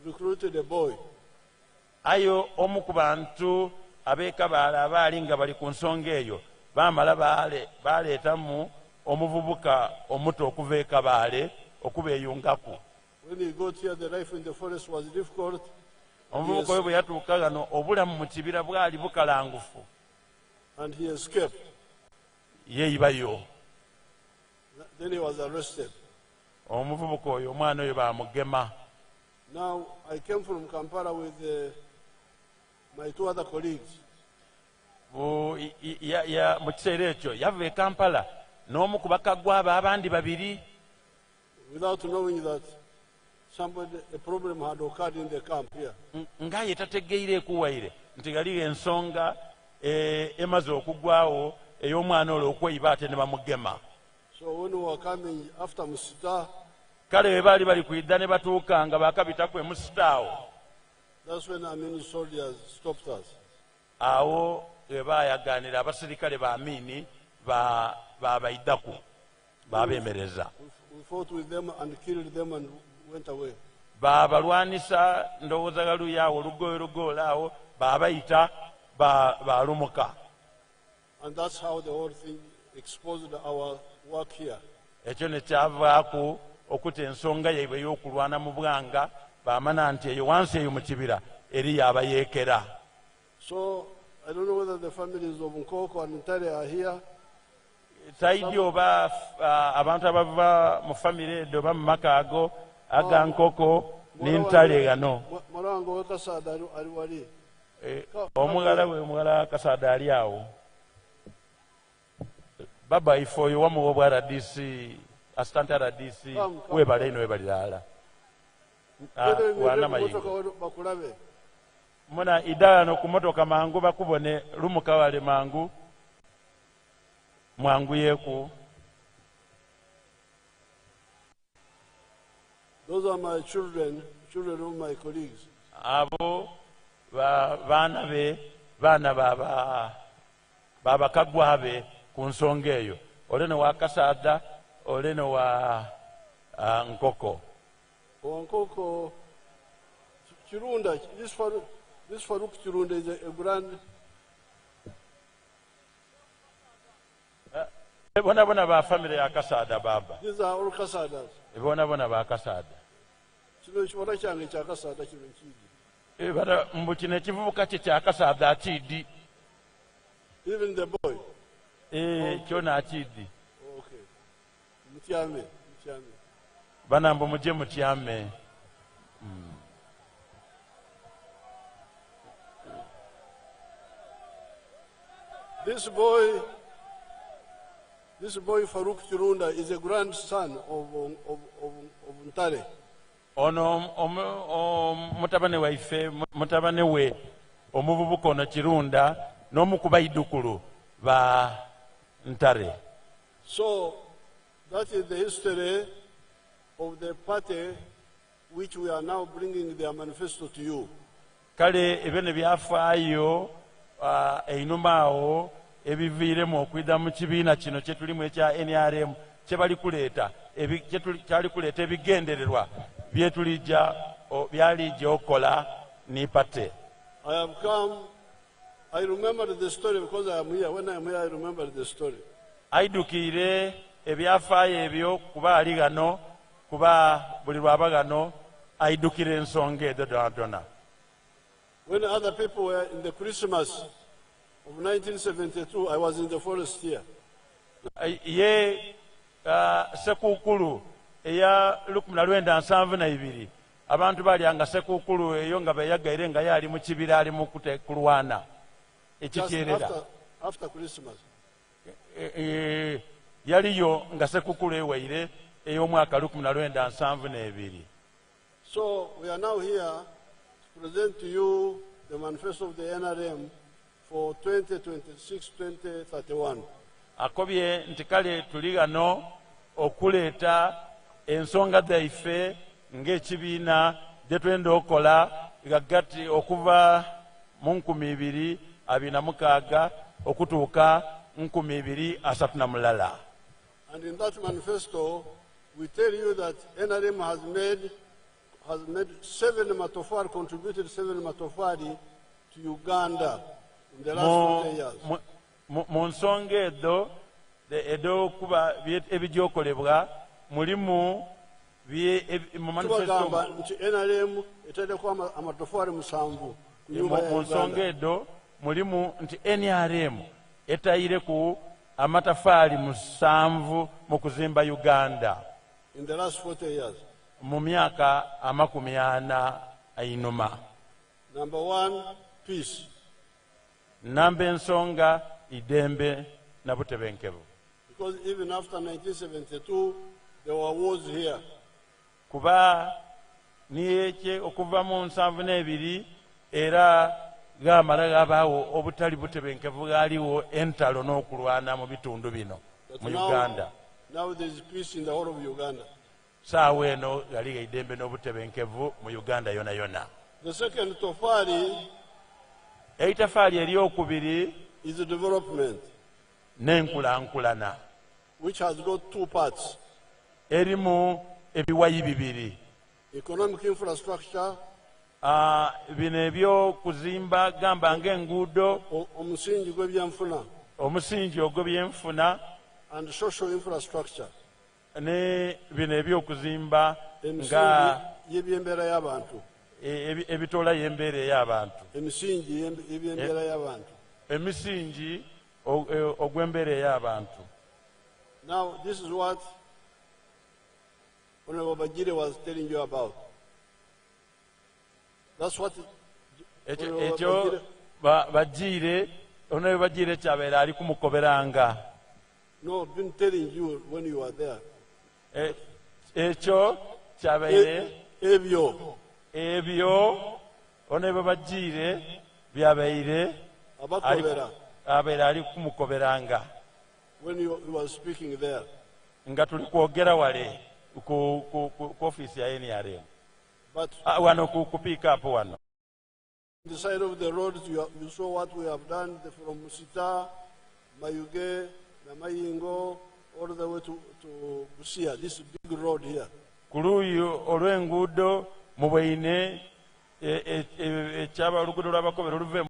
recruited a boy. Ayo omu ku bantu ab'ekabaale abaali nga bali ku nsonga eyo baamala baleetamu omuvubuka omuto okuva ekabaale okubeeyungaku. When he got here, the life in the forest was difficult. Omuvubuka we bwe yatuuka gano obulamu mu kibira bwali bukalangufu. And he escaped. Yeeyibayo. Then he was arrested. Omuvubuka oyo omwana oyo baamugema. Now, I came from Kampala with my two other colleagues. Mu kiseera ekyo yava e Kampala n'omu ku bakaggwa abo abandi babiri. Without knowing that a problem had occurred in the camp here. Nga ye tategeire ekuwaire nti galiwo ensonga emaze okuggwawo ey'omwana olwo okweyiba ate ne bamugema. So when we were coming after Musita, kale bwe baali bali kuyidda ne batuuka nga baakabitaku e Musitaawo. That's when Amini soldiers stopped us. Awo bwe baayagaanira abasirikale ba Amini baabayiddaku baabeemereza. We fought with them and killed them and went away. Baabalwanisa ndowooza galuyaawo olugoye awo baabayita baalumuka. And that's how the whole thing exposed our work here. Ekyo ne kyavaaku okuta ensonga yaibwe ey'okulwana mu bwanga baamana nti eyo wansi eyo mu kibira eri yabayeekera. So I don't know whether the families of Nkoko and Ntale are here. Taidi oba abantu abava mu famire edo oba mu maka ago aga Nkoko n'Entale gano. Mulango we Kasada ali wali. Omugala we mugala Kasada ali awo. Baba ifo oyo wamu obwa RDC assistant RDC webale ino webalirala. Wana mayigo. Muna idala no kumotoka mangu bakubone lumuka wale mangu. Mwangu yeku. Those are my children of my colleagues. Abo bana baba kagwabe ku nsonga eyo. Olene wa Kasada, olene wa Nkoko. Nkoko Chirunda, this Faruk Chirunda is a grand. Bona ba family ya Kasada baba. These are all Kasadas. Bona ba Kasada. Chino chibona change cha Kasada chino chidi. Bana mbukine kivubuka kya Kasada chidi. Even the boy. Kyona achidi. Okay. Mutiame. Bana mbo muje mutiame. This boy Faruk Chirunda is a grandson of Ntale. Ono mutabane waife mutabane we omuvubuka ono Chirunda n'omukuba idukulu ba Ntale. So that is the history of the party which we are now bringing their manifesto to you. Kale ebene byafaayo einumaawo ebiviiremu okwidda mu kibiina kino kye tulimu ekya NRM kye bali kuleeta kyali kuleeta ebigendererwa byalijja okola ni pate. I have come. I remember the story because I am here. When I am here, I remember the story. Aidukire ebyafaayo ebyo kuba ali gano kuba buli lwaba gano aidukire ensonga ezo dona. When other people were in the Christmas of 1972, I was in the forest here. Ye sekukulu eya 1972 abantu balyanga sekukulu eyo nga bayagaire nga yali mu kibira ali mu kulwana ekikyerera. After Christmas. Yaliyo nga sekukulu ewaire ey'omwaka 1972. So we are now here to present to you the manifesto of the NRM for 2026-2031. Akobye nti kale tuli gano okuleeta ensonga zaife ng'ekibiina gye twenda okola gagati okuva mu 2026 okutuuka 2030. And in that manifesto, we tell you that NRM has made 7 matofari, contributed 7 matofari to Uganda in the last 40 years. Mu nsonga ed'okuba ebigyokolebwa mulimu tubagamba nti NRM etaddeko amatofari 7 ku nyumba ya Uganda. Mu nsonga edo mulimu nti NRM etayireku amatafari 7 mu kuzimba Uganda in the last 40 years. Mu myaka 40 einuma. Number 1, peace. Namba ensonga idembe na butebenkevu. Because even after 1972 there were wars here. Kuba niyeche okuva mu 72 era gamala gabaawo obutali butebenkevu galiwo entalo n'okulwana mu bitundu bino mu Uganda. Now there is peace in the whole of Uganda. Saawa eno galiga idembe n'obutebenkevu mu Uganda yona yona. The second tofari eitafali eryokubiri is the development, n'enkulankulana, which has got 2 parts. Erimu ebiwayi bibiri. Economic infrastructure, bino ebyokuzimba gamba ng'enguudo, omusingi gw'ebyenfuna, omusingi ogw'ebyenfuna, and social infrastructure, ne bino ebyokuzimba nga y'ebyembeera y'abantu, ebitoola y'embeera ey'abantu, emisingi y'ebyembeera y'abantu, emisingi ogw'embeera ey'abantu. Now this is what Honorable Bajire was telling you about. That's what ekyo Bajire, Honorable Bajire kyabeera ali kumukoberanga. No, I've been telling you when you were there. Ekyo kyabeere ebyo Honorable Bajire byabeire abeera ali kumukoberanga when you were speaking there. Nga tuli kwogera wale ku office ya NRM. But wano ku pick up wano. On the side of the roads, you saw what we have done from Musita, Mayuge, Namayingo, all the way to Busia. This big road here. Kuluyi olw'enguudo mu Bweine ekyaba oluguudo lw'abakobera oluve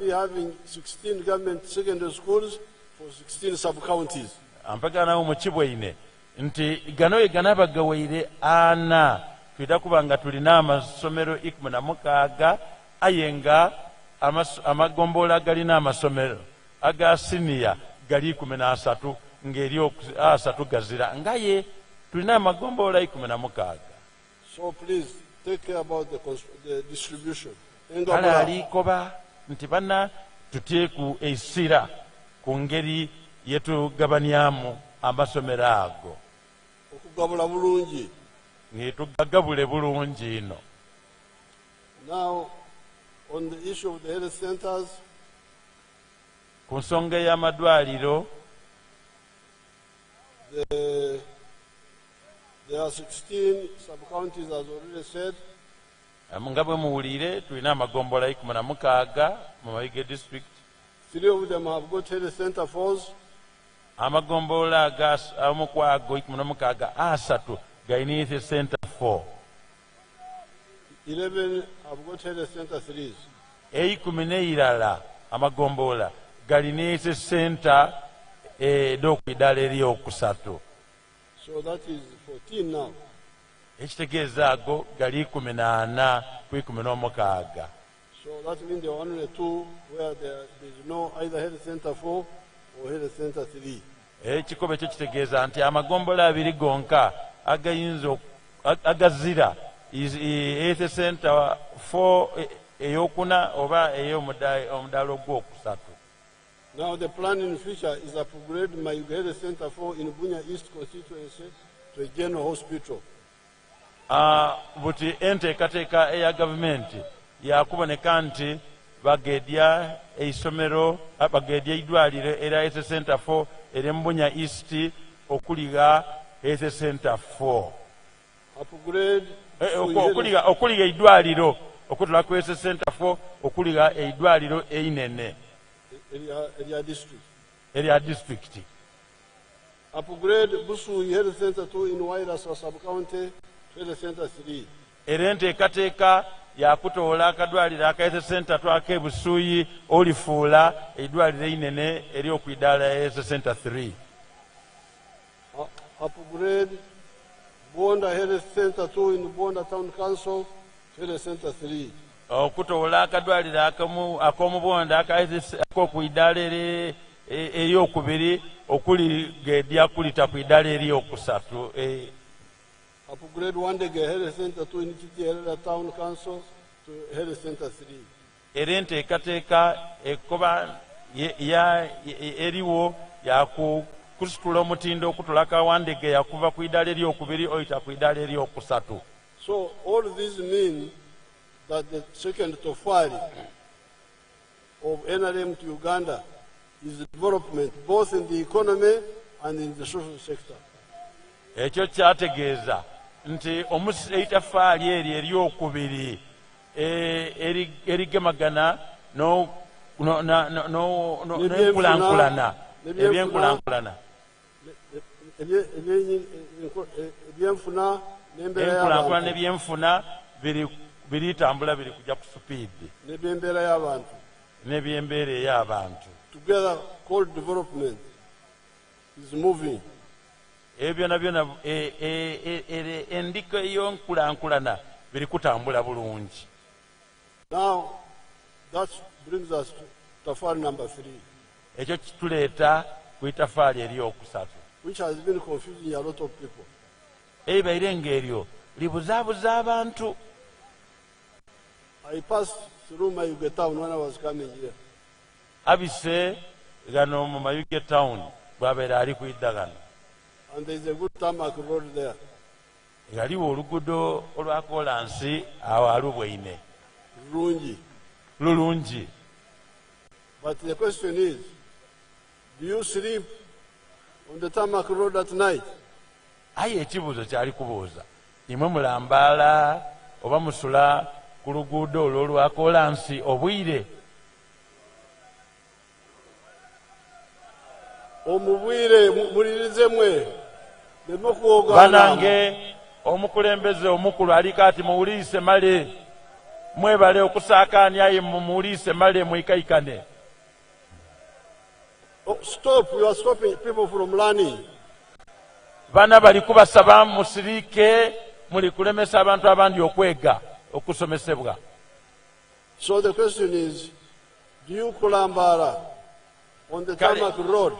be having 16 government secondary schools for 16 sub-counties. Ampaganawo mu Kibweine nti gano ganabagawaire ana twita kubanga tulina amasomero 16 ayenga amagomboola galina amasomero aga siniya gali 13 ngeri 3 gazira ngaye tulina amagomboola 16. So please take care about the distribution. Kale alikoba nti bana tutyeku esira ku ngeri yetugabanyamu amasomero ago okugabula bulungi ngetugagabule bulungi ino. Now on the issue of the health centers, ku nsonga y'amadwaliro there are 16 sub-counties, as already said. Nga bwe muwulire tulina amagombolola 16 mu Mayuge district. 3 of them have got health center force. Amagombolola amu kwago 16 asatu galina health center 4. 11 have got health center 3s. 11 amagombolola galina health center edokwidala eryokusatu. So that is 14 now. Ekitegeeza ago gali 18 ku 16. So that means there are only 2 where there is no either health center 4 or health center 3. Ekikobe ekyo kitegeeza nti amagombolola 2 gonka agayinza agazira health center 4 eyokuna oba ey'omudaala ogwokusatu. Now the plan in the future is to upgrade Mayuge Health Center 4 in Bunya East constituency to a general hospital. Buti enteekateeka eya gavumenti yakuboneka nti bagedya eisomero bagedya eidwaliro era health center 4 eri mu Bunya East okuliga health center 4. Upgrade okuliga eidwaliro okutula ku health center 4 okuliga eidwaliro einene area district. Upgrade Busu Health Center 2 in Wairasa sub-county to Health Center 3. Era enteekateeka yakutoola akadwaliro aka health center twake Busuuyi olifuula eidwaliro inene eri okwidaala health center 3. Upgrade Bonda Health Center 2 in Bonda Town Council to Health Center 3. Okutoola akadwaliro ak'omubonda ak'okwidaala eryokubiri okuligedya kulita ku idaala eryokusatu. Upgrade Wandege Health Center 2 in Chichiherera Town Council to Health Center 3. Era enteekateeka ekoba eriwo yakusitula omutindo okutula ka Wandege yakuva ku idaala eryokubiri oyita ku idaala eryokusatu. So all these mean that the second tofali of NRM to Uganda is development both in the economy and in the social sector. Ekyo kyategeeza nti eitaffaali eri eryokubiri erigemagana n'enkulankulana ebyenkulankulana enkulankulana n'ebyenfuna biritambula biri kujja ku supiidi n'ebyembeera ey'abantu. Together called development is moving. Byonna byonna endiko ey'enkulankulana biri kutambula bulungi. Now that brings us to tafari number 3. Ekyo kituleeta ku itafaali eryokusatu, which has been confusing a lot of people. Ebibaire ng'eryo libuzaabuza abantu. I passed through Mayuge town when I was coming here. Abise gano mu Mayuge town bwabeera ali kuyidda gano. And there is a good tarmac road there. Yaliwo oluguudo olwa kolansi awo alubweine lulungi. But the question is, do you sleep on the tarmac road at night? Aye ekibuuzo kyali kubuuza, imwe mulambaala oba musula ku luguudo olwo olwa kolansi obwire? Omubwire mulirize mwe banange omukulembeze omukulu aliko ati muwulirize male. mwebale okusaakaanya ye mumuliise male mwikaikane. Oh, stop, you are stopping people from learning. Bana bali kubasaba musirike muli kulemesa abantu abandi okwega okusomesebwa. So the question is, do you kulambala on the tarmac road?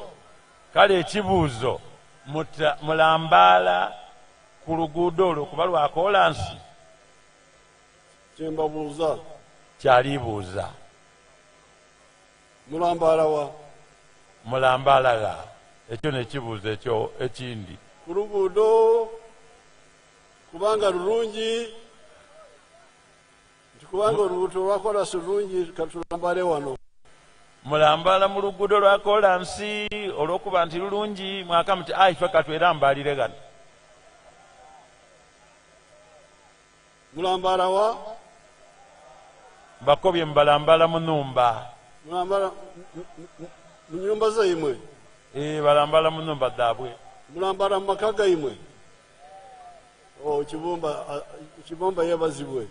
Kale ekibuuzo mulambala ku luguudo olwo kuba lwa kolansi? Kyembabuuza. Kyalibuuza. Mulambala wa? Mulambala ga. Ekyo nekibuuzo ekyo ekindi. Ku luguudo kubanga lulungi, kubanga oluguudo lwakola silungi katulambale wano. Mulambala mu luguudo lwa kolansi olw'okuba nti lulungi mwaka muti ife katwerambalire gano. Mulambala wa? Bakobye mubalambala mu nnumba. Mulambala mu nyumba zaimwe? Balambala mu nnumba dhaabwe. Mulambala mu maka gaimwe? Oh, kibomba yebazibwe.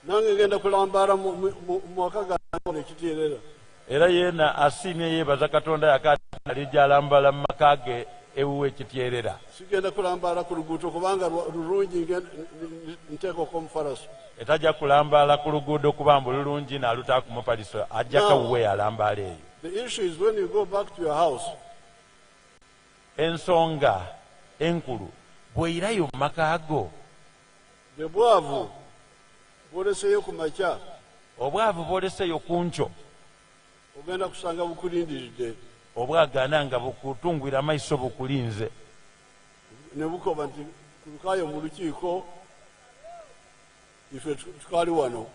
Nange ngenda kulambala mu maka gaimwe ekiteerera. Era yena asiimye yeebaza Katonda yakati alijjalambala mu maka ge ewuwe ekiteerera. Sigenda kulambala ku luguudo kubanga lulungi nteekako omufalaso. Etajja kulambala ku luguudo kuba mbu lulungi n'aluta ku mufaliso, ajjako wuwe alambala eyo. The issue is when you go back to your house. Ensonga enkulu bw'oyirayo mu maka go. Bwebwavu bwoleseyo ku makya. Obwavu bwoleseyo ku nkyo. Ogenda kusanga bukulindiridde. Obwagaana nga bukutungwira amaiso bukulinze. Ne bukoba nti kulukayo mu lukiiko ife tukali wano.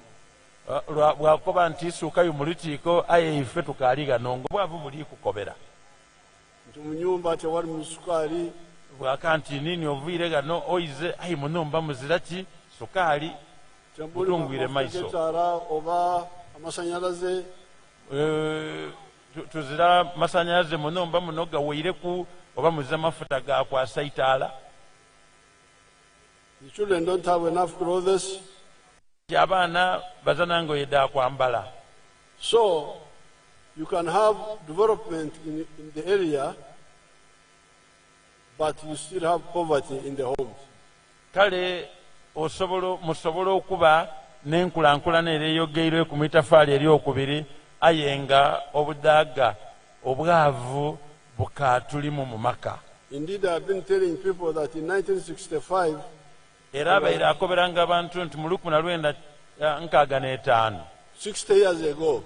Bwakoba nti suukayo mu lukiiko aye ife tukaali gano ng'obwavu buli kukobera. Nti mu nyumba tewali musukaali. Bwaka nti nini oviire gano oyize ayi mu nnumba muzira ki sukaali butungwire maiso. Oba amasanyalaze. Tuzira masanyalaze mu nnumba muno gaweereku oba muzira mafuta gakwasa itaala. The children don't have enough clothes. Abaana bazana ngoye dda kwambala. So you can have development in the area, but you still have poverty in the homes. Kale musobola okuba n'enkulankulana ereeyogeirwe ku mitafaali eryokubiri aye nga obudaaga obwavu bukatulimu mu maka. Indeed, I have been telling people that in 1965, era abaire akoberanga abantu nti mu 1965 60 years ago,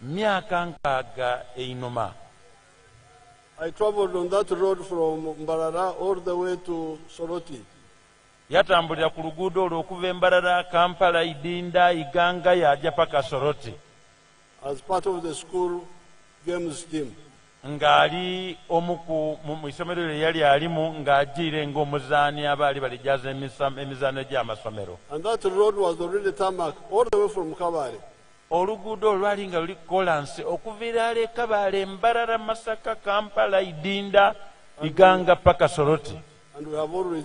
myaka 60 einuma, I traveled on that road from Mbarara all the way to Soroti. Yatambulira ku luguudo olwo okuva e Mbarara, Kampala, Idinda, Iganga yajja paka Soroti as part of the school games team. Ng'ali omu mu isomero lye yali alimu ng'agiire ng'omuzaani abaali balijjaza emizaano gy'amasomero. And that road was already tarmac all the way from Kabale. Oluguudo olwali nga luli kolansi okuviira e Kabale, Mbarara, Masaka, Kampala, Idinda, Iganga paka Soroti. And we have always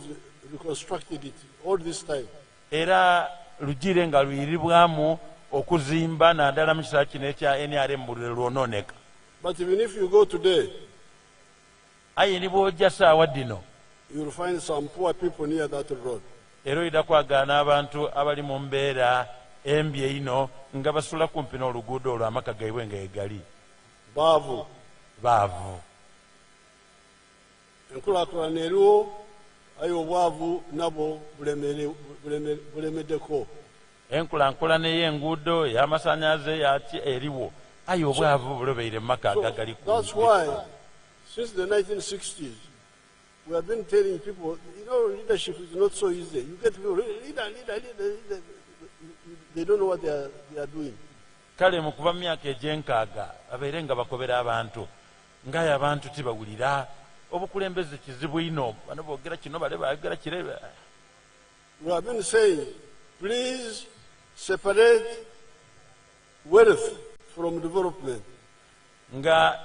reconstructed it all this time. Era lugiire nga luyiribwamu okuzimba naddala mu kiseera kino ekya NRM buli lwonooneka. But even if you go today, aye ni bw'ojja saawa dino, you will find some poor people near that road. era oyita kwagaana abantu abali mu mbeera embi eino nga basula kumpi n'oluguudo olwo amaka gaibwe nga egali. Baavu. Enkulaakulana eriwo, aye obwavu nabwo bulemeddeko. Enkulankulana ey'enguudo ey'amasannyalaze yaki eriwo, aye obwavu bulobeire mu maka agagali ku. That's why, since the 1960s, we have been telling people, leadership is not so easy. You get people, leader, they don't know what they are doing. Kale mu kuva myaka egy'enkaaga abaire nga bakobera abantu ng'aye abantu tibawulira obukulembeze kizibu ino, bano boogera kino bale baagera kire. We have been saying, please separate wealth from development. Nga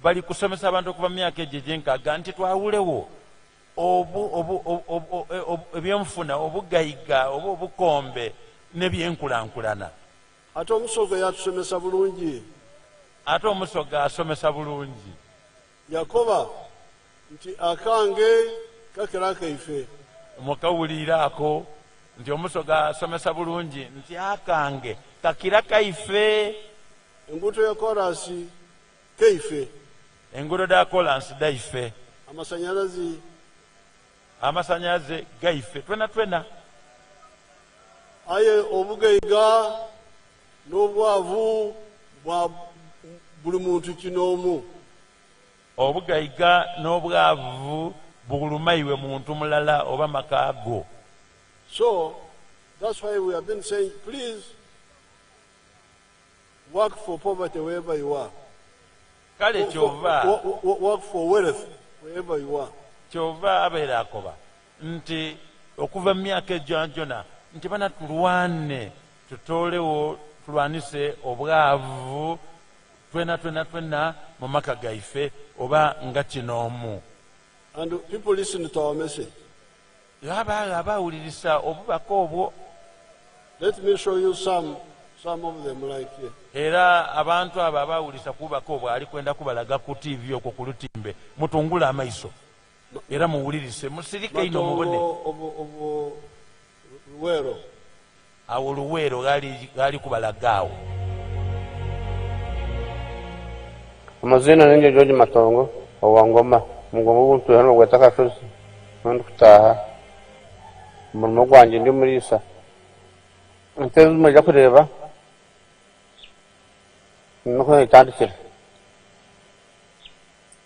bali kusomesa abantu okuva myaka egyo egy'enkaaga nti twawulewo ebyenfuna, obugayiga oba obukombe n'ebyenkulankulana. Ate omusoga yatusomesa bulungi. Ate omusoga asomesa bulungi. Yakoba nti akange kakera kaife. Mukawuliraako nti omusoga asomesa bulungi nti akange kakira kaife. Enguudo ya korasi kaife. Enguudo da kolansi daife. Amasanyalaze gaife twena. Aye obugaiga n'obwavu bwa buli muntu kinoomu. Obugaiga n'obwavu bugulumaiwe muntu mulala oba makaago. So that's why we have been saying, please work for poverty wherever you are. Kale kyova work for wealth wherever you are. Kyova abeera akoba nti okuva mu myaka ejjonjona nti bana tulwane tutoolewo tulwanise obwavu twena mu maka gaife oba nga kinoomu. And people listen to our message. Abawulirisa obubaka obwo. Let me show you some of them like here. Era abantu abo abawulirisa kubaka obwo ali kwenda kubalaga ku TV okwo ku lutimbe mutungula amaiso era muwulirise musirike ino mubone. Luwero. Awo Luwero gali kubalagaawo. Amazina ninge George Matongo owangoma mugoma buntu hano gwetaka shozi nandi kutaha umurimo gwanjye ndi muri isa nteze mujya kureba nuko itandikira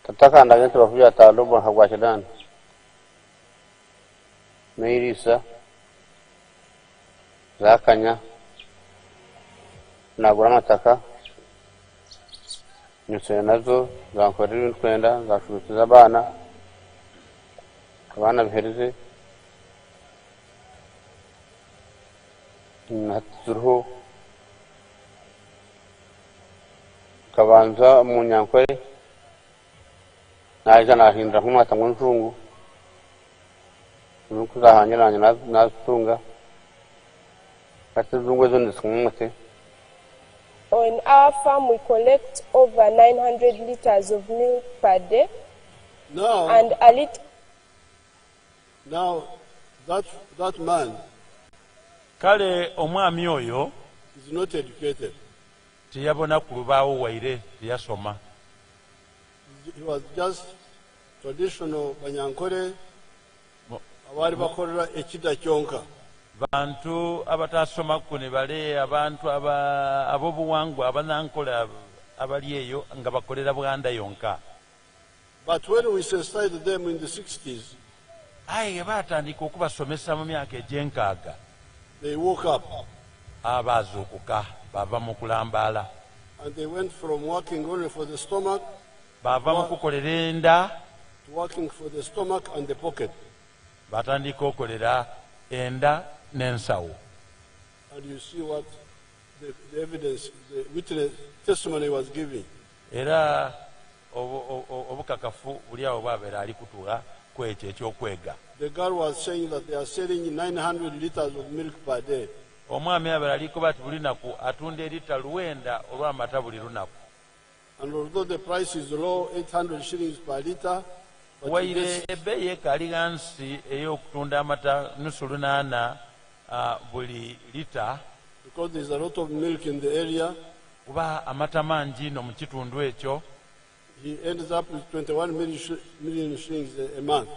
tatakanda gento bavuye atalobo hagwashidana meirisa zakanya nagura amataka nyuse nazo zankorera ibintu kwenda zashubiza abana bihereze naturuho kabanza mu nyankore naje nahindura nk'umwata ngo njungu nuko zahanyiranye nazitunga katizungwe zo ndisumute. On our farm, we collect over 900 liters of milk per day. Now, and a little. Now, that man kale omwami oyo is not educated. Teyabona ku lubaawo waire teyasoma. He was just traditional banyankore abali bakolera ekida kyonka. Bantu abatasoma kune bale abantu abobuwangwa abanankola abali eyo nga bakolera Buganda yonka. But when we started them in the 60s, batandika okubasomesa mu myaka egy'enkaaga. They woke up. Abazuukuka bava mu kulambaala. And they went from working only for the stomach bava mu kukolera enda to working for the stomach and the pocket. Batandika okolera enda n'ensawo. And you see what the evidence, the witness testimony was giving. Era obukakafu buli awo bwabeera ali kutuula kwekyo ekyokwega. The girl was saying that they are selling 900 liters of milk per day. Omwami abeera aliko bati buli lunaku atunda erita 900 olw'amata buli lunaku. And although the price is low, 800 shillings per liter, waire ebbeeyi ekaali gansi ey'okutunda amata nusu 800 buli lita. Because there's a lot of milk in the area. Kuba amata mangi no mu kitundu ekyo. He ends up with 21 million shillings a month.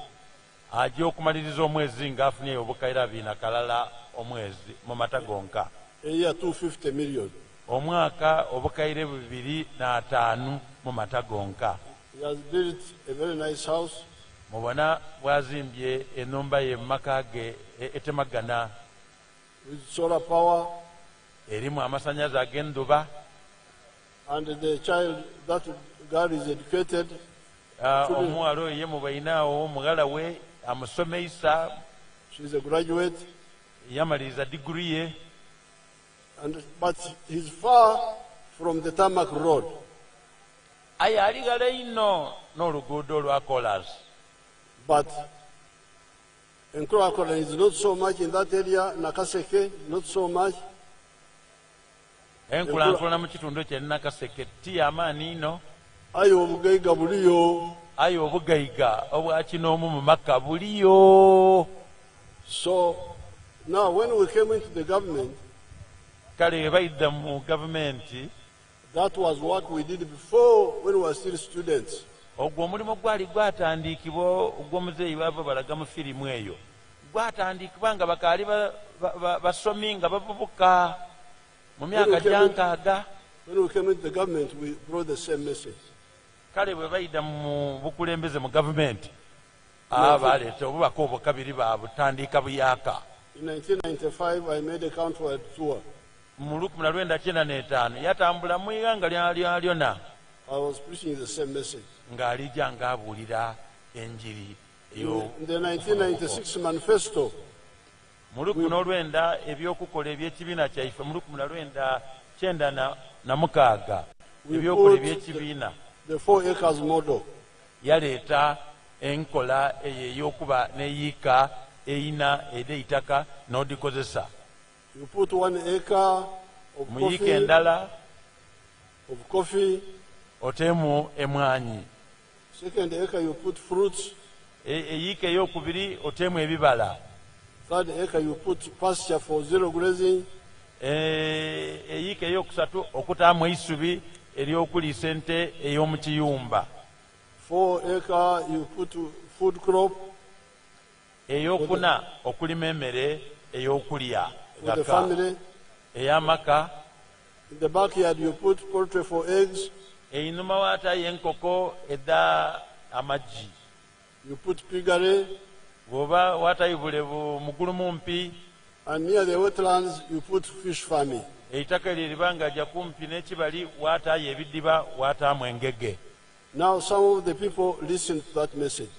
Ajja okumaliriza omwezi ng'afunye obukaira bina kalala omwezi mu mata gonka. A year 250 million. Omwaka obukaire 205 mu mata gonka. He has built a very nice house. Mubona bwazimbye enumba ye makage etemagana. With solar power. Erimu amasanyaza ag'enduba. And the child, that girl is educated. Omuwala ye mubainaawo mugala we amusomeisa. She's a graduate. Yamaliriza degree ye. But he's far from the tarmac road. Aye aligala ino n'oluguudo olwa kolas. But Enkulakulana is not so much in that area. Nakaseke, not so much. Enkulankulana mu kitundu kye Nakaseke ti amaani ino. Ayo obugaiga buliyo. Ayo obugaiga obwa kinoomu mu Makka buliyo. So now when we came into the government, kale bayidda mu gavumenti, that was what we did before when we were still students. Ogwo omulimu gwali gwatandikibwa ogw'omuzeeyi baava balaga mu firimu eyo. Gwatandikibwa nga bakaali basomi nga bavubuka mu myaka gyankaaga. When we came into the government, we brought the same message. Kale bwe bayidda mu bukulembeze mu gavumenti, baleeta obubaka obwo kabiri baabutandika buyaaka. In 1995, I made a countrywide tour. Mu 1995 yatambula mu iganga lyonna. I was preaching the same message. Ng'alijja ng'abuulira enjiri eyo. In the 1996 manifesto, mu 1990 ebyokukola eby'ekibiina kyaife, mu 1996 ebyokola eby'ekibiina, the 4 acres model. Yaleeta enkola ey'okuba neyiika eyina eitaka n'odikozesa. You put 1 acre of muyiika endala coffee. Otemu emwanyi. 2nd acre you put fruits. Eyiika ey'okubiri otemu ebibala. 3rd acre you put pasture for zero grazing. Eyiika ey'okusatu okutaamu eisubi ery'okuliisa ente ey'omu kiyumba. 4 acre you put food crop. Ey'okuna okulima emmere ey'okulya for the family. Ey'amaka. In the backyard you put poultry for eggs. Einuma waatayo enkoko edda amagi. You put piggery. Bw'oba waatayo bulevu mugulumumpi. And near the wetlands you put fish farming. Eitaka eryo libanga ajja kumpi n'ekibali waatayo ebiddiba waataamu engege. Now some of the people listen to that message.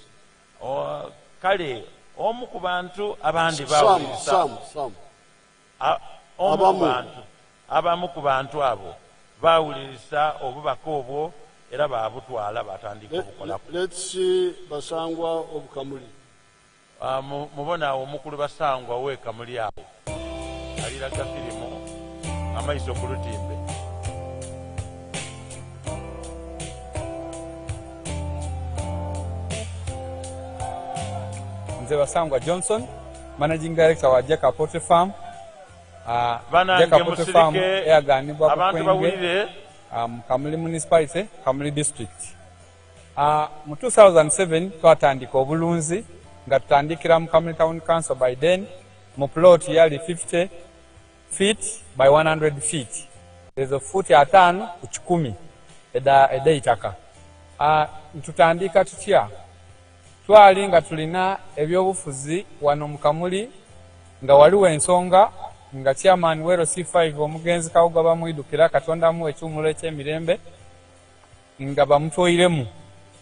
Kale omu ku bantu abandi abamu ku bantu abo baawuliriza obubaka obwo era baabutwala batandika obukolako. Let's see Basangwa of Kamuli. Mubona omukulu Basangwa w'e Kamuli abo aliraga firimu amaiso ku lutimbe. Nze Basangwa Johnson, Managing Director wa Jaka Poultry Farm. Jaka Poultry Farm eyaganibwa ku abantu bawulire Kamuli Municipality, Kamuli District. Mu 2007 twatandika obulunzi nga tutandikira mu Kamuli Town Council by then mu plot yali 50 feet by 100 feet. Ezo futi 5 ku 10 eda itaka. Tutandika tutya twali nga tulina ebyobufuzi wano mu Kamuli nga waliwo ensonga nga chairman wero C5 omugenzi Kawuga bamwidukira Katonda mu ekyumulo eky'emirembe nga bamutwoyiremu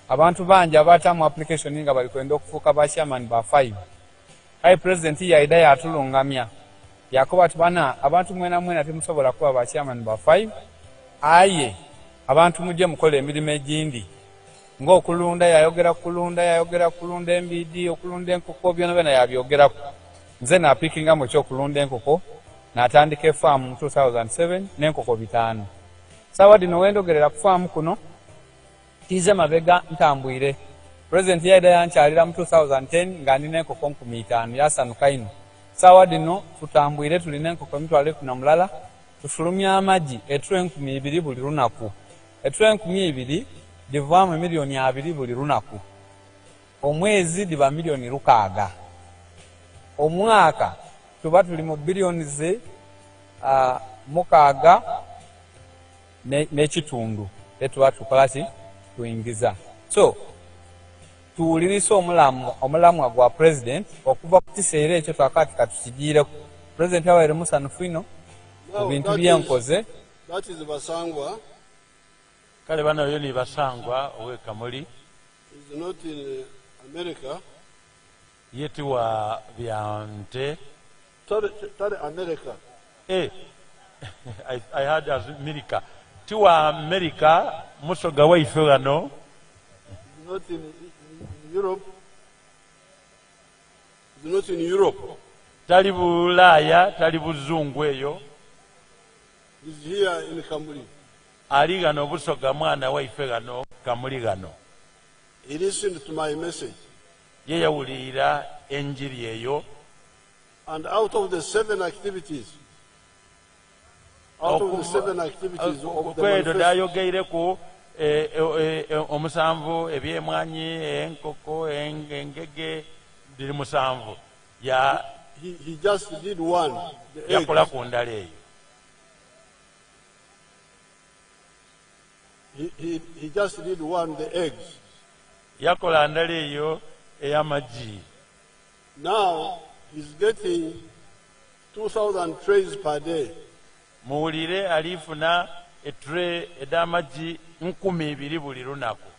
abantu bangi abatamu application nga bali kwenda okufuuka ba chairman ba 5. High president yaida yatulungamya yakoba tubana abantu mwena temusobola kuba ba chairman ba 5. Aye abantu mujje mukole emirimu egindi ng'okulunda yayogera kulunda embidi okulunda enkoko byonna yabyogera. Nze napikinga mu ky'okulunda enkoko n'atandika farm mu 2007 n'enkoko 5. Sawa dino wendogerera ku farm kuno tize mabega ntambwire. President yaida yankyalira mu 2010 nga nina enkoko 5,000 yasanuka ino. Sawa dino tutambwire tulina enkoko 1,200 tufulumya amagi etule 2,000 buli lunaku. Etule 2,000 divaamu milioni 2 buli lunaku. Omwezi diba milioni 6. Omwaka tuba tuli mu bilioni ze 6 n'ekitundu etuba tukolaki tuingiza. So tuwulirisa omulamwa gwa president okuva ku kiseera ekyo twakati katukigiireko. President awaire musanufu ino ku bintu byenkoze. That is Basangwa. Kale bano yo ni Basangwa ow'e Kamuli. Is not in America. Yetiwa byante. Tari America. I heard as America. Tiwa America musoga waife wano. Not in Europe. not in Europe. Tali Bulaya, tali Buzungu eyo. He's here in Kamuli. Ali gano busoga mwana waife gano Kamuli gano. He listened to my message. Ye yawulira enjiri eyo. And out of the 7 activities, of the manifesto, dayogeireko omusanvu ebyemwanyi enkoko engege diri musanvu ya he just did one, the yakola ku ndala eyo. He just did one, the eggs. Yakola ndala eyo ey'amagi. Now he's getting 2,000 trays per day. Muwulire alifuna etre ed'amagi 2,000 buli lunaku.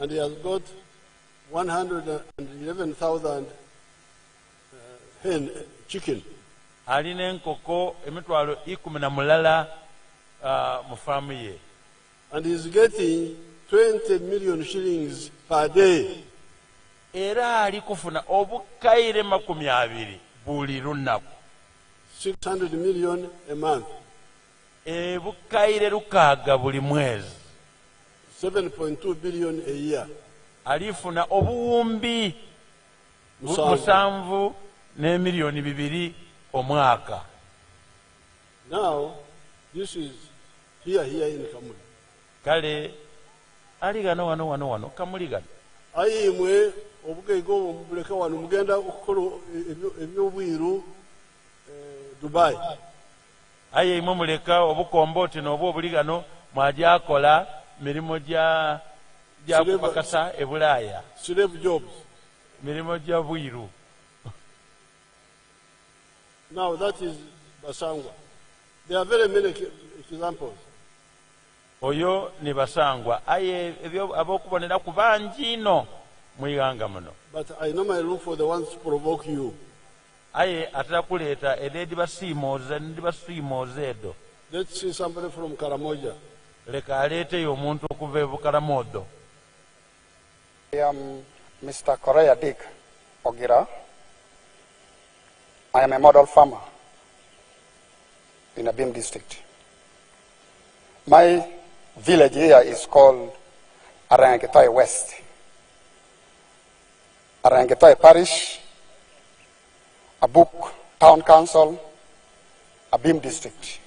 And he has got 111,000 chicken. Alina enkoko emitwalo 18 mu faamu ye. And he's getting 20 million shillings per day. Era ali kufuna obukaire 20 buli lunaku. 600 million a month. Bukaire 6 buli mwezi. 7.2 billion a year. Alifuna obuwumbi 7 n'emiliyoni 2 omwaka. Now, this is here in Kamuli. Kale ali gano wano Kamuli gano. Ayimwe obugego mbuleka wano mugenda okukola ebyobwiru Dubai. Aye imwe muleka obukomboti n'obwo obuli gano mwajakola mirimo gya kupakasa e Bulaya. Slave jobs. Mirimo gya bwiru. Now that is Basangwa. There are very many examples. Oyo ni Basangwa. Aye ebyo abokubonera ku bangi no mwiganga muno. But I normally look for the ones to provoke you. Aye atala kuleta ededi basimoze ndi basimoze edo. Let's see somebody from Karamoja. Leka alete yo muntu okuva e Bukaramodo. I am Mr. Korea Dick Ogira. I am a model farmer in Abim district. My village here is called Arangetoy West. Arangetoy Parish, Abuk Town Council, Abim district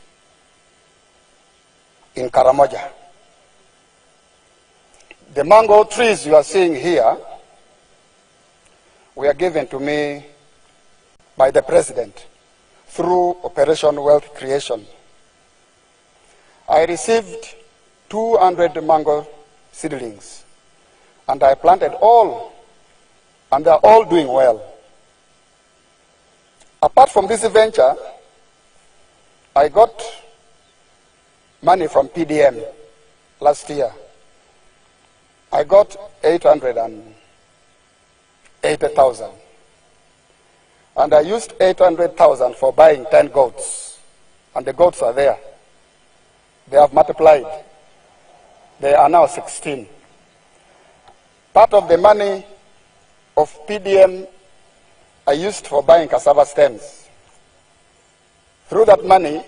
in Karamoja. The mango trees you are seeing here were given to me by the President through Operation Wealth Creation. I received 200 mango seedlings and I planted all, and they are all doing well. Apart from this venture, I got money from PDM last year. I got 880,000. And I used 800,000 for buying 10 goats. And the goats are there. They have multiplied. They are now 16. Part of the money of PDM I used for buying cassava stems. Through that money,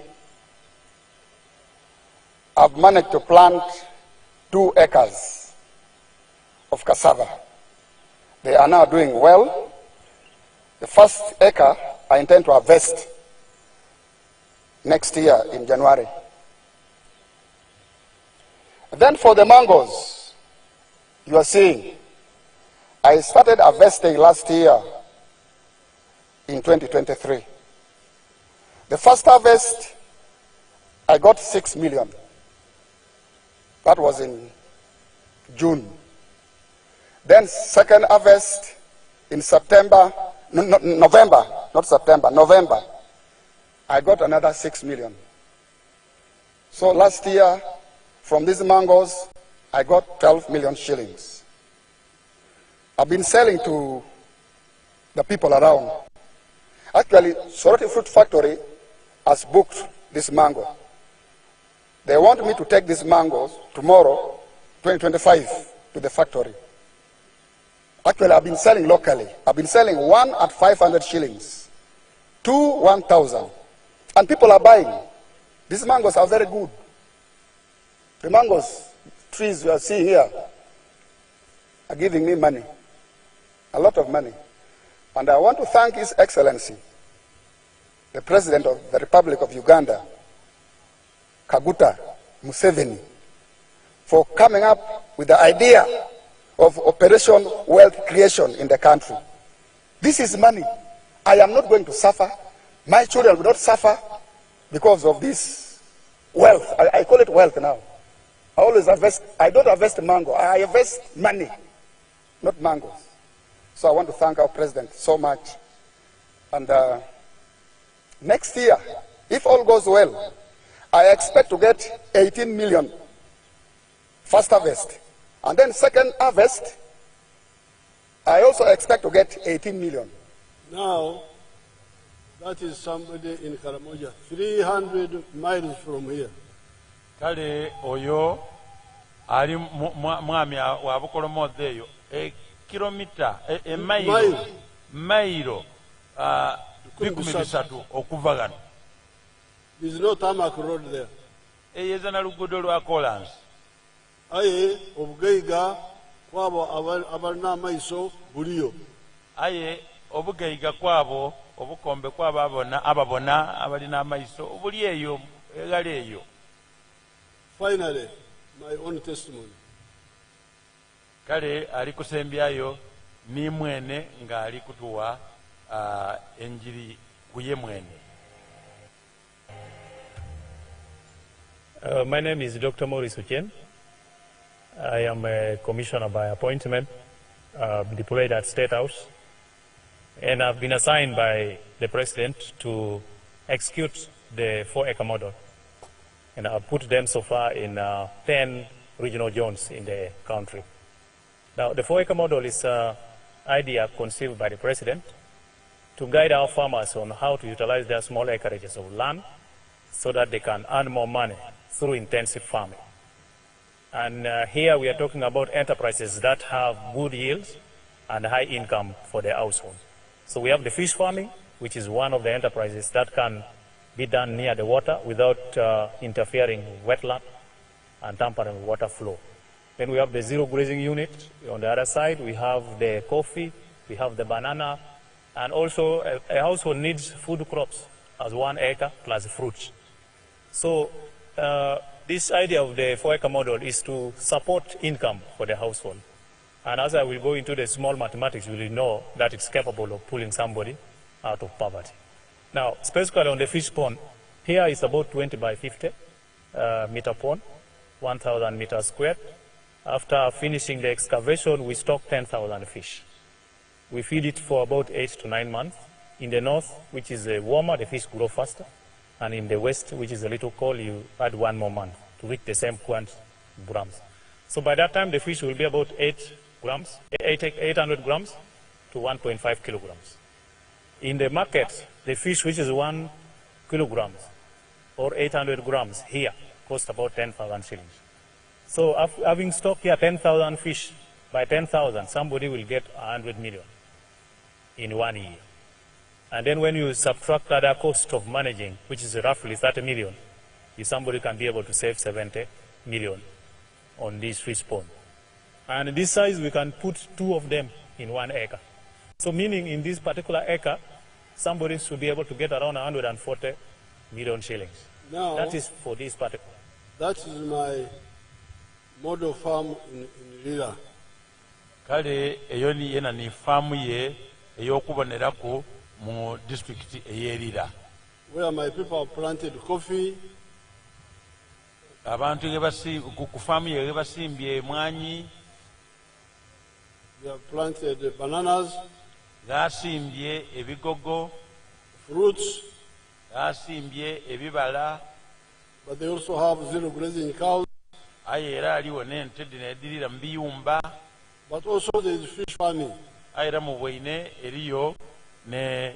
I've managed to plant 2 acres of cassava. They are now doing well. The first acre I intend to harvest next year in January. Then for the mangoes, you are seeing, I started harvesting last year in 2023. The first harvest, I got 6 million. That was in June. Then second harvest in November, I got another 6 million. So last year, from these mangoes, I got 12 million shillings. I've been selling to the people around. Actually, Soroti Fruit Factory has booked this mango. They want me to take these mangoes tomorrow, 2025, to the factory. Actually, I've been selling locally. I've been selling one at 500 shillings, two 1,000. And people are buying. These mangoes are very good. The mangoes trees you are seeing here are giving me money, a lot of money. And I want to thank His Excellency, the President of the Republic of Uganda, Kaguta Museveni, for coming up with the idea of Operation Wealth Creation in the country. This is money. I am not going to suffer. My children will not suffer because of this wealth. I call it wealth now. I always harvest. I don't harvest mango. I harvest money, not mangoes. So I want to thank our president so much. And next year, if all goes well, I expect to get 18 million first harvest. And then second harvest, I also expect to get 18 million. Now, that is somebody in Karamoja, 300 miles from here. Kale oyo ali mwami wabukolomoze eyo kilomita mailo 13 okuva gano. There is no tarmac road there. Eyeza na luguudo lwa kolansi. Aye obugeiga kwabo abalina amaiso buliyo. Aye obugeiga kwabo obukombe kwabo ababona abalina amaiso obuli eyo egali eyo. Finally, my own testimony. Kale ali kusembyayo ni mwene nga ali kutuwa enjiri kuye mwene. My name is Dr. Maurice Uchien. I am a commissioner by appointment, deployed at State House, and I've been assigned by the President to execute the 4-acre model. And I've put them so far in 10 regional zones in the country. Now, the 4-acre model is an idea conceived by the President to guide our farmers on how to utilize their small acreages of land so that they can earn more money through intensive farming. And here we are talking about enterprises that have good yields and high income for their household. So we have the fish farming, which is one of the enterprises that can be done near the water without interfering with wetland and tampering with water flow. Then we have the zero grazing unit. On the other side, we have the coffee, we have the banana, and also a household needs food crops as 1 acre plus fruits. So this idea of the 4-acre model is to support income for the household. And as I will go into the small mathematics, you will know that it's capable of pulling somebody out of poverty. Now, specifically on the fish pond, here is about 20 by 50 meter pond, 1,000 meters squared. After finishing the excavation, we stock 10,000 fish. We feed it for about 8 to 9 months. In the north, which is warmer, the fish grow faster. And in the west, which is a little cold, you add 1 more month to reach the same quantity of grams. So by that time, the fish will be about 800 grams to 1.5 kilograms. In the market, the fish which is 1 kilograms or 800 grams here cost about 10,000 shillings. So having stock here 10,000 fish, by 10,000, somebody will get 100 million in 1 year. And then when you subtract other cost of managing, which is roughly 30 million, somebody can be able to save 70 million on this fish pond. And this size, we can put 2 of them in 1 acre. So meaning in this particular acre, somebody should be able to get around 140 million shillings. Now, that is for this particular. That is my model farm in Lila. Kale eyoni yena ni farm ye eyokubonerako mu district eyerira. Where my people have planted coffee. Abantu ku farm ye basimbye mwanyi. They have planted bananas. Gasimbye ebigogo. Fruits. Gasimbye ebibala. But they also have zero grazing cows. Ayera aliwo n'ente edirira mu biyumba. But also there is fish farming. Ayera mu bwine eriyo ne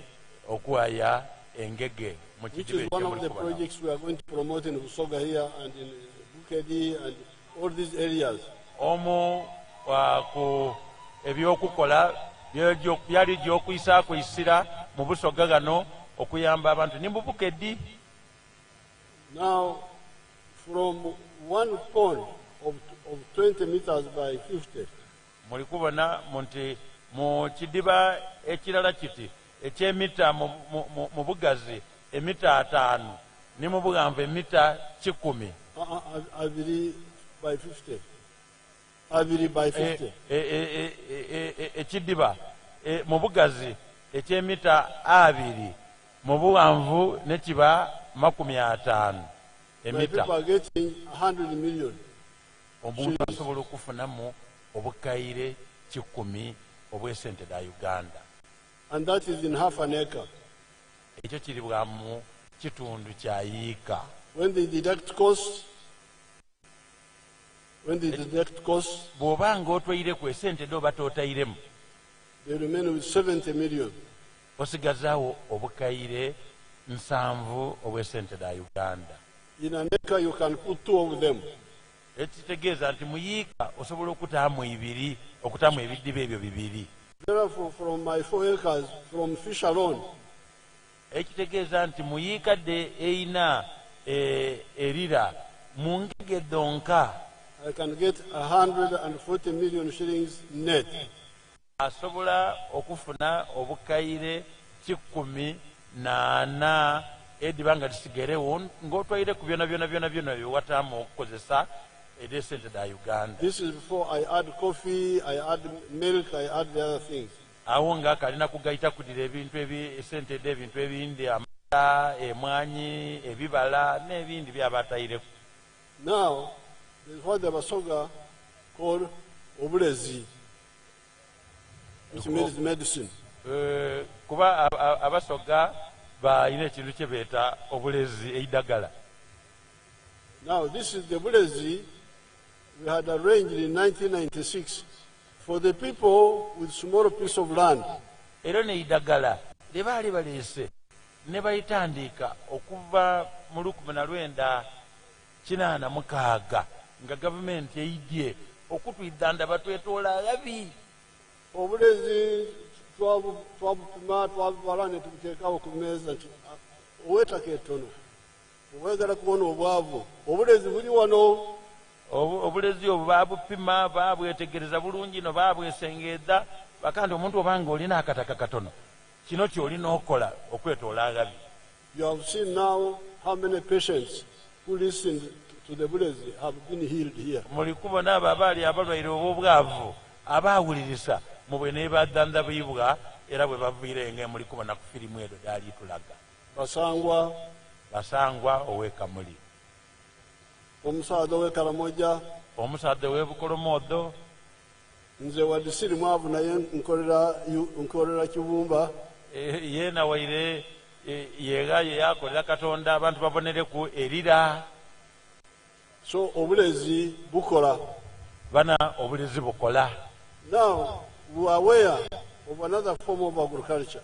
okuwaya engege. Which is one of the projects we are going to promote in Busoga here and in Bukedi and all these areas. Omo ku ebyokukola byali gy'okuyisaakuisira mu busoga gano okuyamba abantu nimbubuka eddi. Now, from one pond of 20 meters by 50, muli kubona nti mu kidiba ekirala kiti eky'emita mu bugazi emita 5 ne mu buganvu emita 10. Abiri by 50. Abiri by 50. Ekidiba mu bugazi eky'emita 2 mu buwanvu ne kiba 50 emita. People are getting 100 million. Omuntu asobola okufunamu obukayire 10 obw'esente da Uganda. And that is in half an acre. Ekyo kiri bwamu kitundu kya yiika. When they deduct costs, bw'obanga otwayireku esente oba tootayiremu, they remain with 70 million. osigazaawo obukayire 7 obw'esente da Uganda. In an acre you can put 2 of them. Ekitegeeza nti mu yiika osobola okutaamu ebidiba ebyo 2. Therefore, from my 4 acres, from fish alone, ekitegeeza nti mu yiikadde eyina erira mu ngege donka I can get 140 million shillings net. asobola okufuna obukayire 18 ediba nga tisigerewo ng'otwayire ku byona byewataamu okukozesa edesente da Uganda. This is before I add coffee, I add milk, I add the other things. Awo nga kalina kugayita kudira ebintu esente ebintu ebindi amata, emwanyi, ebibala n'ebindi by'abatayireko. Now, this is what the Basoga call obulezi, which means medicine. Kuba abasoga balina ekintu kye beeta obulezi eidagala. Now, this is the bulezi we had arranged in 1996 for the people with small piece of land. Era neidagala lye baali baleese ne bayitandika okuva mu 1986 nga gavumenti eyidye okutwidanda batwetoola labi. Obulezi twabupima twabubala ne tubuteekawo ku mmeeza nti oweetaka ettono obwegala kubona obwavu obulezi buli wano. Obulezi obwo baabupima baabwetegereza bulungi no baabwesengeeza bakandi omuntu obanga olina akataka katono kino kyolina okola okwetoola agabi. You have seen now how many patients who listened to the bulezi have been healed here. Muli kubona abo abaali abalwaire obw'obwavu abaawulirisa mu bwe ne baddanza buyibwa era bwe baviirenga muli kubona ku firimu edo daali tulaga. Basangwa ow'ekamuli, omusaadha ow'ekaramoja, omusaadha ow'ebukolomodo, nze wadde siri mwavu naye nkolera kibumba. Yeena waire yeegayo yakolera Katonda abantu babonereku erira. So obulezi bukola. Bana obulezi bukola. Now we are aware of another form of agriculture.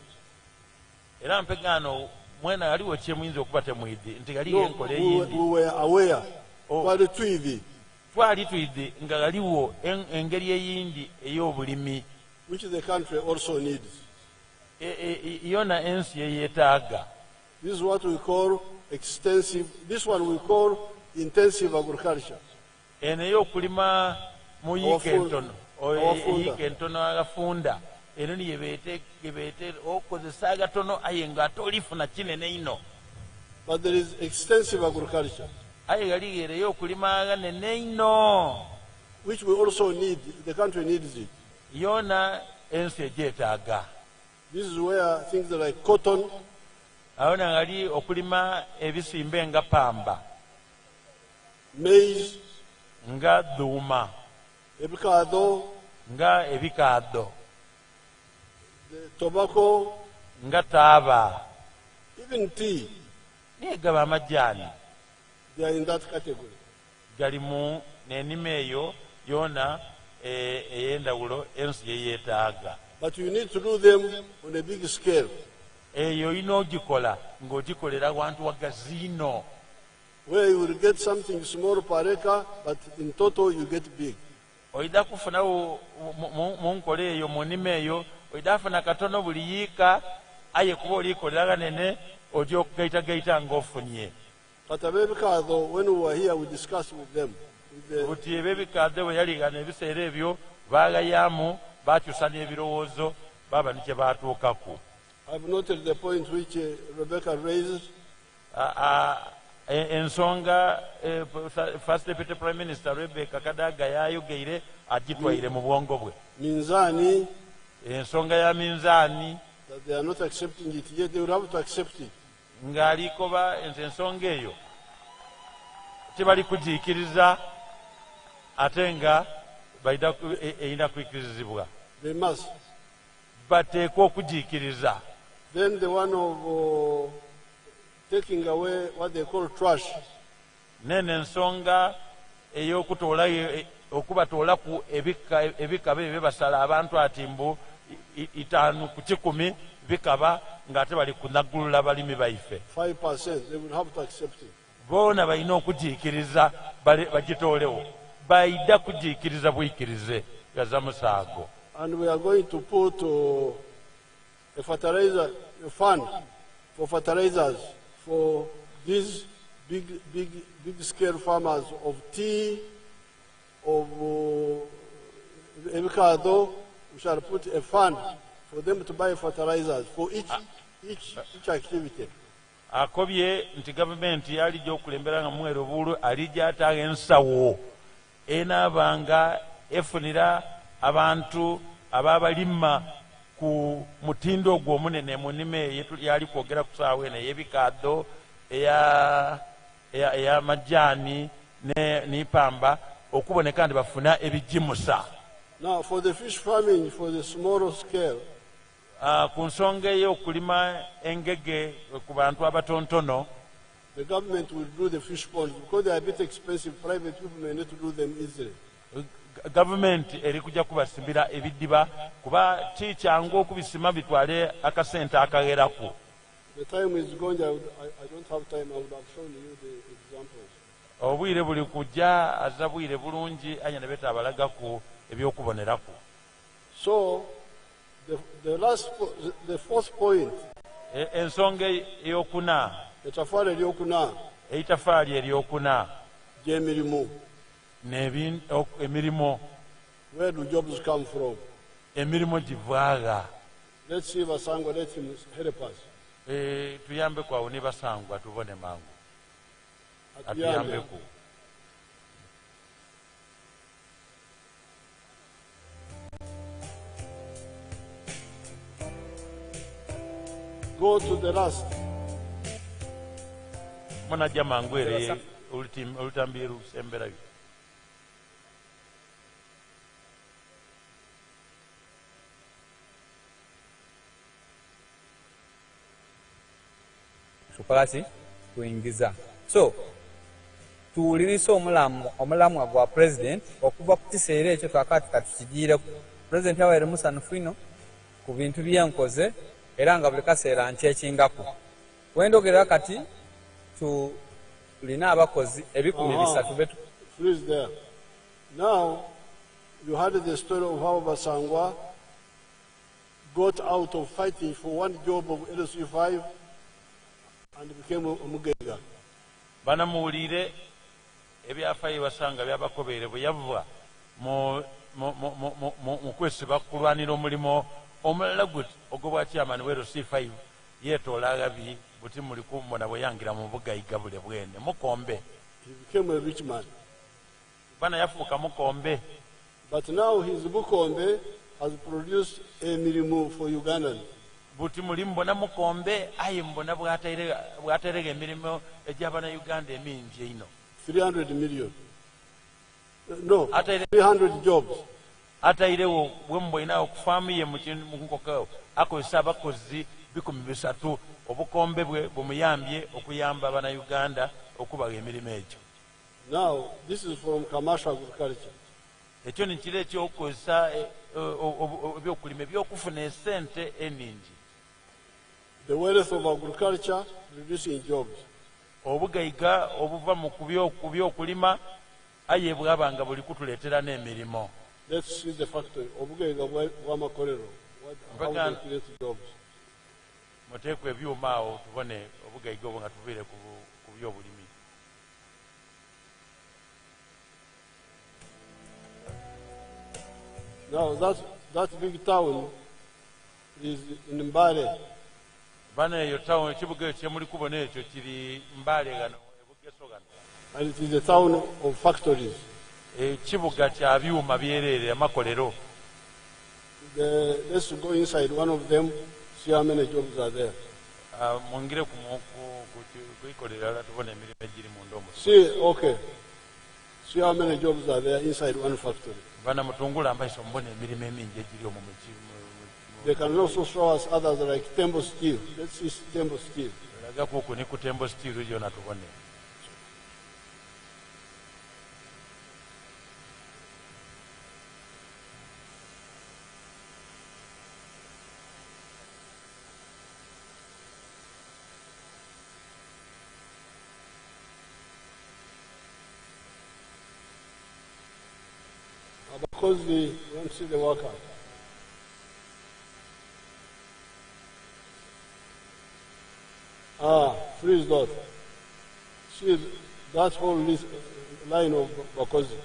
Era mpegano mwena aliwo kyemuyinza okuba temwidde nti yali enkola eyindi. We were aware. Twali twidde nga yaliwo engeri eyindi ey'obulimi which the country also needs. Yona ensi yeyeetaaga. This is what we call extensive, this one we call intensive agriculture. Eno ey'okulima mu yiika entono agafunda. Eno ni yebeete okozesa agatono aye nga tolifuna kinene ino. But there is extensive agriculture. Aye gali era y'okulima ganene ino. Which we also need, the country needs it. Yona ensi egyetaaga. This is where things like cotton. Awona ngali okulima ebisimbe nga pamba. Maize. Nga duuma. Nga ebikaado. Tobacco. Nga taaba. Even tea. Negaba amajjaani. They are in that category. Galimu n'ennima eyo yona ey'endawulo ensi yeyeetaaga. But you need to do them on a big scale. Eyo olina ogikola ng'ogikolera wantu wagaziino. Where you will get something small per acre, but in total you get big. oida kufuna mu nkole eyo mu nnima eyo oida afuna katono buli yiika aye kuba oliikolera kanene ojja okugaitagaita ng'ofunye. But abebikaado, when we were here, we discussed with them. Buti ebebikaade bwe yaligana ebiseera ebyo baagayamu bakyusa n'ebirowoozo baba ne kye baatuukako. I've noted the point which Rebecca raised. Ensonga First Deputy Prime Minister Rebecca Kadaga yayogeire agitwaire mu bwongo bwe. Minzani. Ensonga ya minzaani. That they are not accepting it yet, they will have to accept it. Ng'alikoba ensonga eyo tebali kugiikiriza ate nga eyina kuikirizibwa. They must. Bateekwa okugiikiriza. Then the one of taking away what they call trash. Nene ensonga ey'okutoola okubatoolaku ebikaba ebyo basala abantu ati mbu 5 ku 10 bikaba ng'ate bali kunaggulula balimi baife. 5%, they will have to accept it. Boona balina okugiikiriza bagitoolewo. Baida kugiikiriza buyikirize gaza musaago. And we are going to put a fund for fertilizers for these big scale farmers of tea, of avocado. We shall put a fund for them to buy fertilizers for each activity. Akobye nti gavumenti yalijja okulembera nga mwero bulu alijja ataaga ensawo enaabanga efunira abantu ababalima ku mutindo ogwo omunene mu nnima eyo yali kwogera ku saawa eno ey'ebikaado ey'amajaani n'ipamba okuboneka nti bafuna ebijimusa. Now for the fish farming for the smaller scale, ku nsonga ey'okulima engege ku bantu abatontono, the government will do the fish ponds because they are a bit expensive. Private people may not do them easily. Gavumenti eri kujja kubasimbira ebiddiba kuba kikyangu okubisima bitwale akasente akagerako. The time is going. I don't have time. I would have shown you the examples. Obwire buli kujja azza bwire bulungi anya ne beta abalagaku ebyokubonerako. So the fourth point, ensonga eyokuna, etafaali eryokuna, eitafaali eryokuna gy'emirimu. Emirimu. Where do jobs come from? Emirimu givaaga. Let's see Basangwa, let him help us. Tuyambe kwawo ne Basangwa tubone mangu. Atuyambeku. Go to the last. Mwana jamangu ere ulutambiru sembera. Sukolasi kuingiza. So tuwuliriza omulamwa gwa president okuva ku kiseera ekyo twakati katukigiireko. President yabaire musanhufu ino ku bintu byenkoze era nga buli kaseera nkyekingako. Wendogerera kati tulina abakozi 300 betu. Freeze there. Now you heard the story of how Basangwa got out of fighting for one job of LC5 and became a Mugega. Banamuwulire ebyafaayo basanga byabakobeere bwe yava mu kwesiba kulwanira omulimo omulala gwe ogobwa chairman wa LC5 yeetoola agabi buti muli kumbona bwe yangira mu bugayiga bule bwene mukombe. He became a rich man. Bana yafuuka mukombe. But now his Bukombe has produced a mirimu for Ugandans. Buti muli mbona mukombe aye mbona bwaterega emirimu egy'abana Uganda emingi eino. 300 million. No, 300 jobs. Atairewo bwembo ina okufaamu ye mu nkoko akozesa abakozi 300 obukombe bwe bumuyambye okuyamba abana Uganda okubaga emirimu egyo. Now this is from commercial agriculture. Ekyo nikiro ekyokozesa ebyokulima ebyokufuna esente eningi. The wealth of agriculture reducing jobs. Obugayiga obuva mu kubyokulima aye bwabanga buli kutuleetera n'emirimu. Let's see the factory. Obugega wamakolero. How they create jobs. Muteekwa ebyuma awo tubone obugaiga obwo nga tuviire ku byobulimi. Now that big town is in Mbale. Bana eyo town ekibuga ekyemuli kubona ekyo kiri Mbale gano ebugeso gano. And it is a town of factories. Ekibuga kya byuma byerere amakolero. Let's go inside one of them, see how many jobs are there. Mungire kuikolera tubone emirimu egiri mu ndomo. See, okay. See how many jobs are there inside one factory. Bana mutungula mbaiso mbone emirimu emingi egiri omu mukimu. They can also show us others like Tembo Steel. Let's see Tembo Steel. Laga kuku ni ku Tembo Steel yona tubone. Because we don't see the worker. Freeze dot. See that whole line of Bakozi.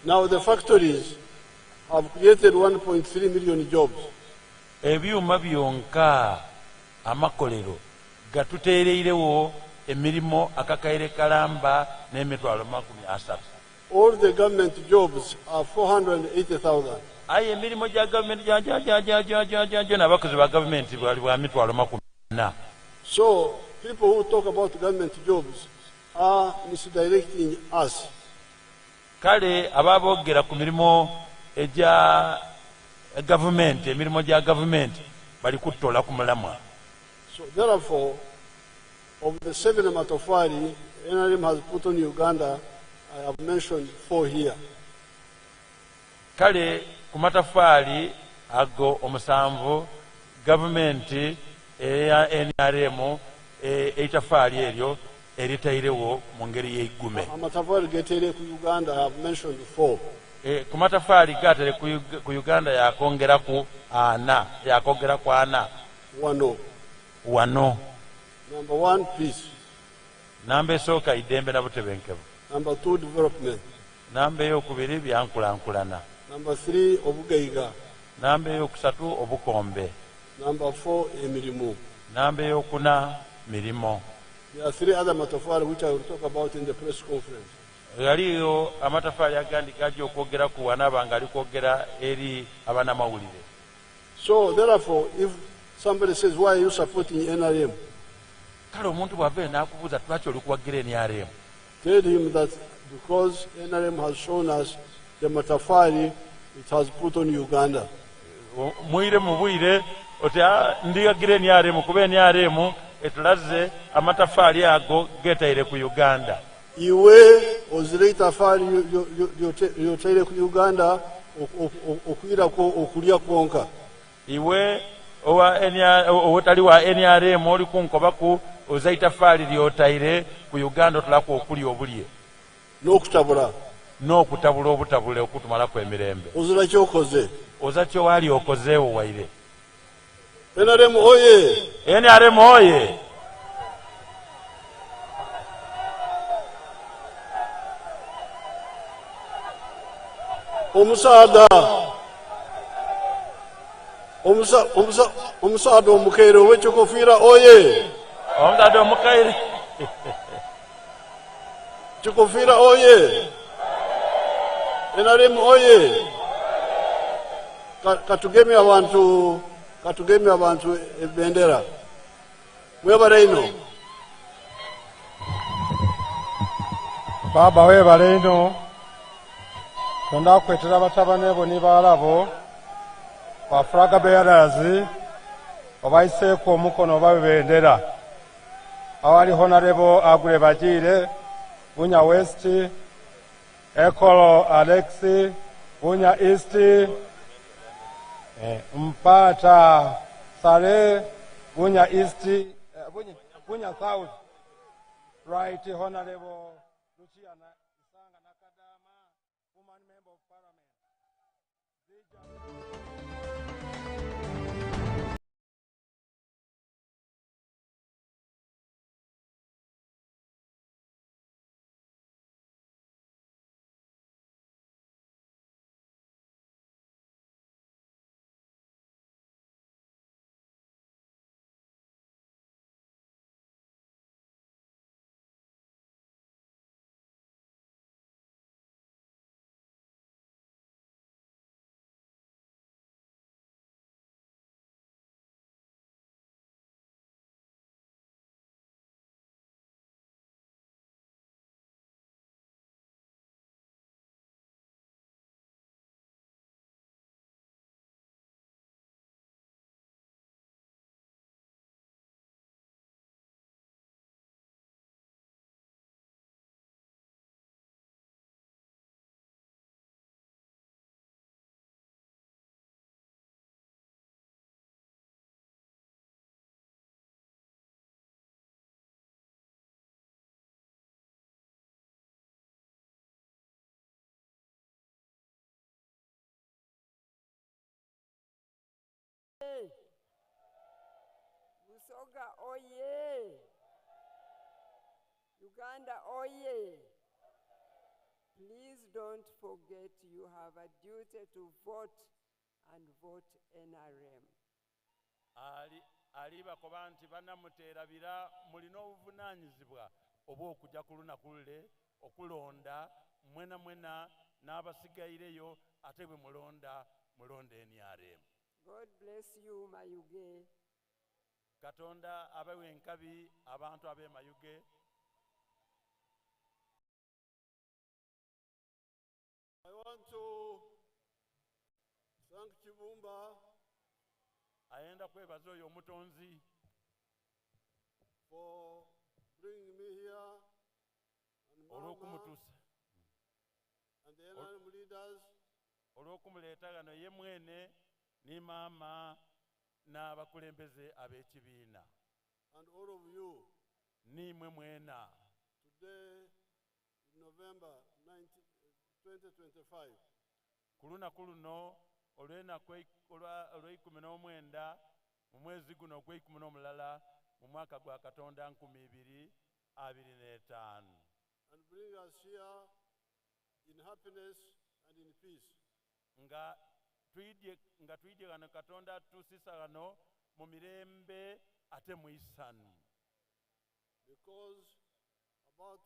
Now the factories have created 1.3 million jobs. Ebyuma byonka amakolero gatuteereirewo emirimo akakaire kalamba n'emitwalo 30. All the government jobs are 480,000. Aye emirimo gya government gya n'abakozi ba government bali bwa mitwalo 40. So people who talk about government jobs are misdirecting us. Kale ababoogera ku mirimo egya government, emirimo gya government bali kuttola ku mulamwa. So therefore, of the 7 matofali NRM has put on Uganda, I have mentioned 4 here. Kale ku matafali ago omusanvu government eya NRM etafali eryo eritairewo mu ngeri y'eigume. Amatafali getere ku Uganda, I have mentioned 4. Ku matafali gatere ku Uganda yakongera ku ana, yakongera ku ana. Wano. Number 1, peace. Namba esooka idembe na butebenkevu. Number 2, development. Namba eyokubiri byankulankulana. Number 3, obugaiga. Namba eyokusatu obukombe. Number 4, emirimu. Namba eyokuna mirimo. There are 3 other matafali which I will talk about in the press conference. Yaliyo amatafali agandi gaji okwogera ku wanabanga ali kwogera eri abanamawulire. So therefore, if somebody says, why are you supporting NRM? Kale omuntu bw'ava n'akubuuza lwaki oli kuwagira NRM. Tell him that because NRM has shown us the matafari it has put on Uganda. Muire mu bwire oti ndiyagira NRM kuba NRM etulaze amatafali ago getaire ku Uganda. Iwe ozire itafari yotaire ku Uganda okwira ko okulya kwonka. Iwe owotali wa NRM oli kunkoba ku ozaitafali lyotaire ku Uganda otulako okuli obulye. N'okutabula obutabule okutumalako emirembe. Ozira kyokoze. Oza kyo wali okozeewo waire. NRM oye! NRM oye! Omusaada omukaire ow'ekikofiira oye! Omusaada omukaire. Kikofiira oye! NRM oye! Katugeme abantu ebendera. Mwebale ino. Baba webale ino. Tonda kwetera batabane bo ni balabo. Ba flaga bearers obayiseeko omukono babendera. Awali Honorable Agule Bajire, Bunya West, Ekolo Alexi, Bunya East, Mpata Sale, Bunya East, Bunya South. Right, Honorable Luciana Isanga Nakadama, woman member of parliament. Busoga oye! Uganda oye! Please don't forget you have a duty to vote and vote NRM. Ali bakoba nti bannamuteerabira mulina obuvunaanyizibwa obw'okujja ku lunaku lule okulonda mwena n'abasigaireyo ate bwe mulonda NRM. God bless you, Mayuge. Katonda abewe enkabi abantu ab'e Mayuge. I want to thank Kibumba ayenda kwebaza oyo omutonzi for bringing me here and Mama and the NRM leaders. Olw'okumuleeta gano ye mwene ni maama n'abakulembeze ab'ekibiina. And all of you. Nimwe mwena. Today in November 2025. Ku lunaku luno olw'ennaku olw'19 mu mwezi guno ogw'11 mu mwaka gwa Katonda 2025. And bring us here in happiness and in peace. Nga tuyidye gano Katonda tusisa gano mu mirembe ate mu isanu. Because about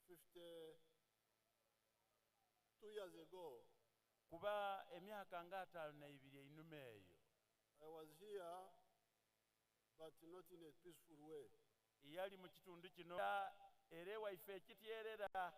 52 years ago, kuba emyaka nga 52 einuma eyo, I was here but not in a peaceful way. yali mu kitundu kino era ewaife ekityerera